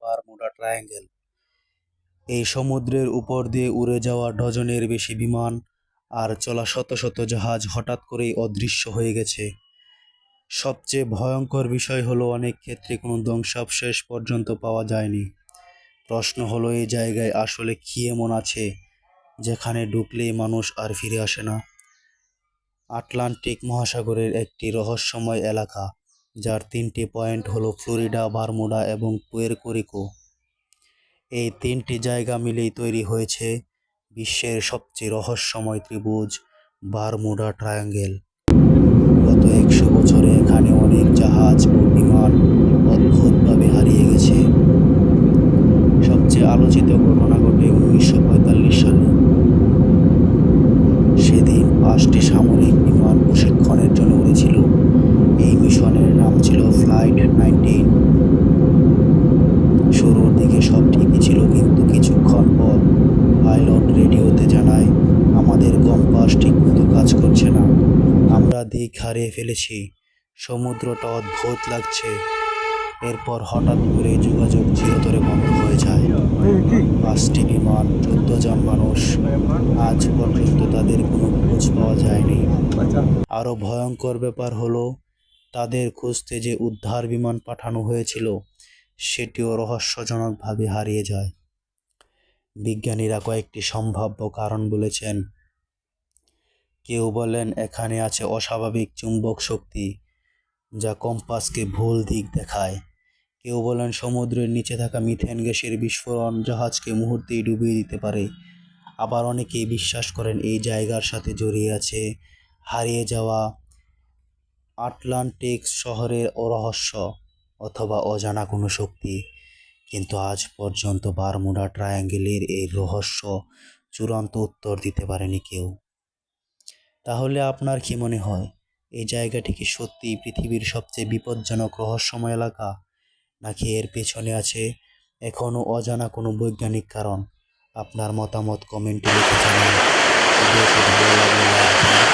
Bermuda triangle. এই সমুদ্রের উপর দিয়ে উড়ে যাওয়া ডজনের বেশি বিমান আর চলা শত শত জাহাজ হঠাৎ করেই অদৃশ্য হয়ে গেছে। সবচেয়ে ভয়ঙ্কর বিষয় হলো অনেক ক্ষেত্রে কোনো ধ্বংসাবশেষ পর্যন্ত পাওয়া যায়নি। প্রশ্ন হলো এই জায়গায় আসলে কি এমন আছে যেখানে ঢুকলেই মানুষ আর ফিরে আসে না? আটলান্টিক মহাসাগরের একটি রহস্যময় এলাকা, যার 3টি পয়েন্ট হলো ফ্লোরিডা, বারমুডা এবং পুয়ের্তো রিকো। এই 3টি জায়গা মিলেই তৈরি হয়েছে বিশ্বের সবচেয়ে রহস্যময় ত্রিভুজ বারমুডা ট্রায়াঙ্গেল। গত 100 বছরে এখানে অনেক জাহাজ ও বিমান অদ্ভুতভাবে হারিয়ে গেছে। সবচেয়ে আলোচিত ঘটনা ঘটে 1945 সালে। সেদিন 5টি সামরিক বিমান প্রশিক্ষণের জন্য উড়েছিল। এই মিশনের নাম ছিল ফ্লাইট 19। শুরুর দিকে সব ঠিকই ছিল, কিন্তু কিছুক্ষণ পর পাইলট রেডিওতে জানায়, আমাদের কম্পাস ঠিকমতো কাজ করছে না, আমরা দিক হারিয়ে ফেলেছি, সমুদ্রটা অদ্ভুত লাগছে। এরপর হঠাৎ করে যোগাযোগ চিরতরে বন্ধ হয়ে যায়। 5টি বিমান, 14 জন মানুষ, আজ পর্যন্ত তাদের কোনো খোঁজ পাওয়া যায়নি। আরও ভয়ঙ্কর ব্যাপার হলো, তাদের খুঁজতে যে উদ্ধার বিমান পাঠানো হয়েছিল সেটিও রহস্যজনকভাবে হারিয়ে যায়। বিজ্ঞানীরা কয়েকটি সম্ভাব্য কারণ বলেছেন। কেউ বলেন এখানে আছে অস্বাভাবিক চুম্বক শক্তি যা কম্পাসকে ভুল দিক দেখায়। কেউ বলেন সমুদ্রের নিচে থাকা মিথেন গ্যাসের বিস্ফোরণ জাহাজকে মুহূর্তেই ডুবিয়ে দিতে পারে। আবার অনেকেই বিশ্বাস করেন এই জায়গার সাথে জড়িয়ে আছে হারিয়ে যাওয়া আটলান্টিক শহরের রহস্য অথবা অজানা কোনো শক্তি। কিন্তু আজ পর্যন্ত বারমুডা ট্রায়াঙ্গেলের এই রহস্য চূড়ান্ত উত্তর দিতে পারেনি কেউ। তাহলে আপনার কি মনে হয়, এই জায়গাটি কি সত্যিই পৃথিবীর সবচেয়ে বিপজ্জনক রহস্যময় এলাকা, নাকি এর পেছনে আছে এখনও অজানা কোনো বৈজ্ঞানিক কারণ? আপনার মতামত কমেন্টে লিখে জানান। ভিডিওটি ভালো লাগলে লাইক দিন।